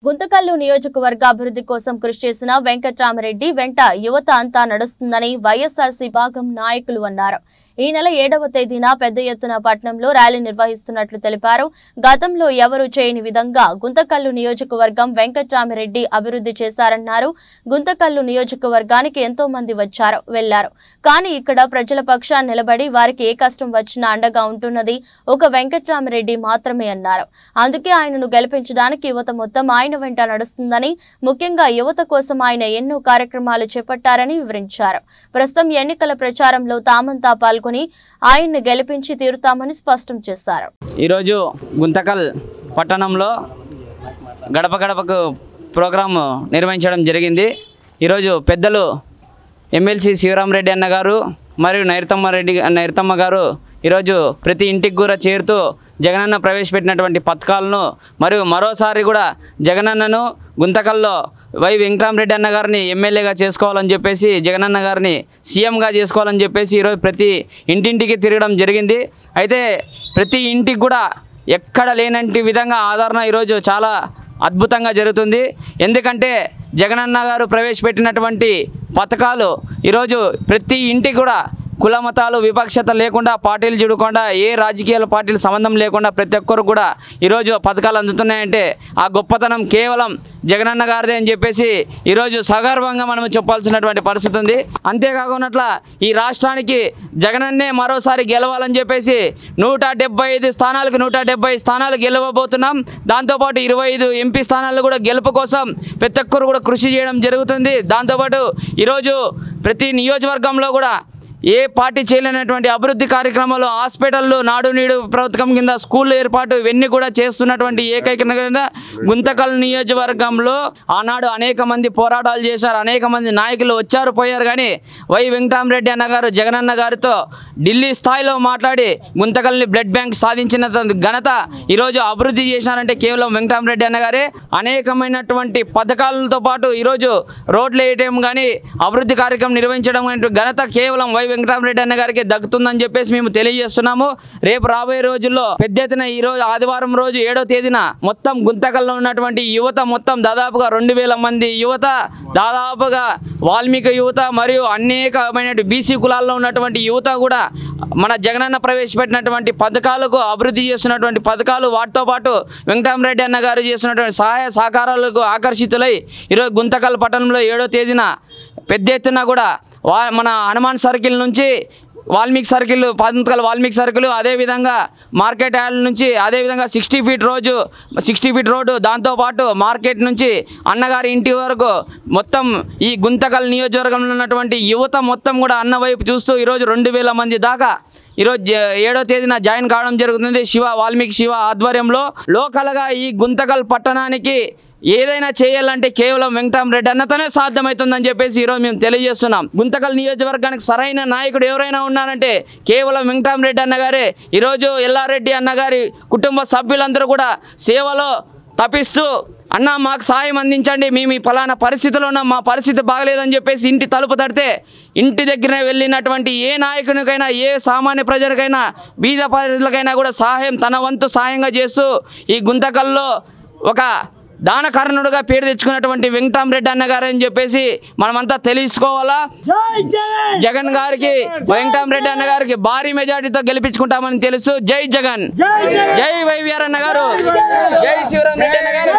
గుంతకల్లు నియోజకవర్గ అభివృద్ధి కోసం కృషి చేసిన వెంకట్రామరెడ్డి వెంట యువత అంతా నడుస్తుందని వైఎస్ఆర్సీ భాగం నాయకులు అన్నారు. ఈ నెల 7వ తేదీన పెద్ద ఎత్తున పట్టణంలో ర్యాలీ నిర్వహిస్తున్నట్లు తెలిపారు. గతంలో ఎవరూ చేయని విధంగా గుంతకల్లు నియోజకవర్గం వెంకట్రామరెడ్డి అభివృద్ధి చేశారన్నారు. గుంతకల్లు నియోజకవర్గానికి ఎంతో మంది వచ్చారు వెళ్లారు. కానీ ఇక్కడ ప్రజల పక్షాన నిలబడి వారికి ఏ కష్టం వచ్చినా అండగా ఉంటున్నది ఒక వెంకట్రామరెడ్డి మాత్రమే అన్నారు. అందుకే ఆయనను గెలిపించడానికి యువత మొత్తం ఆయన వెంట నడుస్తుందని, ముఖ్యంగా యువత కోసం ఆయన ఎన్నో కార్యక్రమాలు చేపట్టారని వివరించారు. ప్రస్తుతం ఎన్నికల ప్రచారంలో తామంతా పాల్గొని ఆయన్ని గెలిపించి తీరుతామని స్పష్టం చేశారు. ఈరోజు గుంతకల్ పట్టణంలో గడప గడపకు ప్రోగ్రాం నిర్వహించడం జరిగింది. ఈరోజు పెద్దలు ఎమ్మెల్సీ శివరామరెడ్డి అన్న గారు మరియు నైరుతమ్మ గారు ఈరోజు ప్రతి ఇంటికి కూడా చేరుతూ జగనన్న ప్రవేశపెట్టినటువంటి పథకాలను మరియు మరోసారి కూడా జగనన్నను గుంతకల్లో వై వెంకట్రామరెడ్డి అన్న గారిని ఎమ్మెల్యేగా చేసుకోవాలని చెప్పేసి, జగనన్న గారిని సీఎంగా చేసుకోవాలని చెప్పేసి ఈరోజు ప్రతి ఇంటింటికి తిరగడం జరిగింది. అయితే ప్రతి ఇంటికి కూడా ఎక్కడ లేనంటి విధంగా ఆదరణ ఈరోజు చాలా అద్భుతంగా జరుగుతుంది. ఎందుకంటే జగనన్న గారు ప్రవేశపెట్టినటువంటి పథకాలు ఈరోజు ప్రతి ఇంటికి కూడా కుల మతాలు వివక్షత లేకుండా, పార్టీలు చూడకుండా, ఏ రాజకీయాల పార్టీలు సంబంధం లేకుండా ప్రతి ఒక్కరు కూడా ఈరోజు పథకాలు అందుతున్నాయంటే ఆ గొప్పతనం కేవలం జగనన్న గారిదే అని చెప్పేసి ఈరోజు సగర్వంగా మనం చెప్పాల్సినటువంటి పరిస్థితి ఉంది. అంతేకాకుండా ఈ రాష్ట్రానికి జగనన్నే మరోసారి గెలవాలని చెప్పేసి 175 స్థానాలకు 170 స్థానాలు గెలవబోతున్నాం. దాంతోపాటు 25 ఎంపీ స్థానాలు కూడా గెలుపు కోసం ప్రతి ఒక్కరు కూడా కృషి చేయడం జరుగుతుంది. దాంతోపాటు ఈరోజు ప్రతి నియోజకవర్గంలో కూడా ఏ పార్టీ చేయలేనటువంటి అభివృద్ధి కార్యక్రమాలు, హాస్పిటళ్ళు, నాడు నీడు ప్రభుత్వం కింద స్కూల్ ఏర్పాటు, ఇవన్నీ కూడా చేస్తున్నటువంటి ఏకైక గుంతకల్ నియోజకవర్గంలో ఆనాడు అనేక మంది పోరాటాలు చేశారు, అనేక మంది నాయకులు వచ్చారు పోయారు. కానీ వై వెంకట్రామరెడ్డి అన్న గారు జగనన్న గారితో ఢిల్లీ స్థాయిలో మాట్లాడి గుంతకల్ని బ్లడ్ బ్యాంక్ సాధించిన ఘనత ఈరోజు అభివృద్ధి చేశారంటే కేవలం వెంకట్రామరెడ్డి అన్న గారే. అనేకమైనటువంటి పథకాలతో పాటు ఈరోజు రోడ్లు వేయటం కానీ, అభివృద్ధి కార్యక్రమం నిర్వహించడం ఘనత కేవలం వై వెంకట్రామరెడ్డి అన్న గారికి దక్కుతుందని చెప్పేసి మేము తెలియజేస్తున్నాము. రేపు రాబోయే రోజుల్లో పెద్ద ఎత్తున ఈరోజు ఆదివారం రోజు 7వ తేదీన మొత్తం గుంతకల్లో ఉన్నటువంటి యువత మొత్తం దాదాపుగా 2000 మంది యువత, దాదాపుగా వాల్మీకి యువత మరియు అనేకమైన బీసీ కులాల్లో ఉన్నటువంటి యువత కూడా మన జగనన్న ప్రవేశపెట్టినటువంటి పథకాలకు, అభివృద్ధి చేస్తున్నటువంటి పథకాలు, వాటితో పాటు వెంకట్రామరెడ్డి అన్న గారు చేస్తున్నటువంటి సహాయ సహకారాలకు ఆకర్షితులై ఈరోజు గుంతకల్ పట్టణంలో 7వ తేదీన పెద్ద ఎత్తున కూడా మన హనుమాన్ సర్కిల్ నుంచి వాల్మీకి సర్కిల్, పాదంతకల్ వాల్మీకి సర్కిల్, అదేవిధంగా మార్కెట్ యార్డ్ నుంచి, అదేవిధంగా 60 ఫీట్ రోడ్డు, దాంతోపాటు మార్కెట్ నుంచి అన్నగారి ఇంటి వరకు మొత్తం ఈ గుంతకల్ నియోజకవర్గంలో ఉన్నటువంటి యువత మొత్తం కూడా అన్న వైపు చూస్తూ ఈరోజు 2000 మంది దాకా ఈరోజు 7వ తేదీన జాయిన్ కావడం జరుగుతుంది. వాల్మీకి శివ ఆధ్వర్యంలో లోకల్గా ఈ గుంతకల్ పట్టణానికి ఏదైనా చేయాలంటే కేవలం వెంకట్రామరెడ్డి అన్నతోనే సాధ్యమవుతుందని చెప్పేసి ఈరోజు మేము తెలియజేస్తున్నాం. గుంతకల్ నియోజకవర్గానికి సరైన నాయకుడు ఎవరైనా ఉన్నారంటే కేవలం వెంకట్రామరెడ్డి అన్నగారే. ఈరోజు ఎల్లారెడ్డి అన్నగారి కుటుంబ సభ్యులందరూ కూడా సేవలో తపిస్తూ, అన్న మాకు సాయం అందించండి, మేము ఈ ఫలానా పరిస్థితిలో ఉన్నాం, మా పరిస్థితి బాగలేదని చెప్పేసి ఇంటి తలుపు తడితే ఇంటి దగ్గర వెళ్ళినటువంటి ఏ నాయకునికైనా, ఏ సామాన్య ప్రజలకైనా, బీద ప్రజలకైనా కూడా సహాయం తన వంతు సహాయంగా చేస్తూ ఈ గుంతకల్లో ఒక దానకర్ణుడుగా పేరు తెచ్చుకున్నటువంటి వెంకట్రామరెడ్డి అన్న గారు అని చెప్పేసి మనమంతా తెలుసుకోవాలా. జగన్ గారికి, వెంకట్రామరెడ్డి అన్న గారికి భారీ మెజార్టీతో గెలిపించుకుంటామని తెలుసు. జై జగన్, జై వైవిఆర్ అన్న గారు, జై శివరామరెడ్డి అన్న గారు.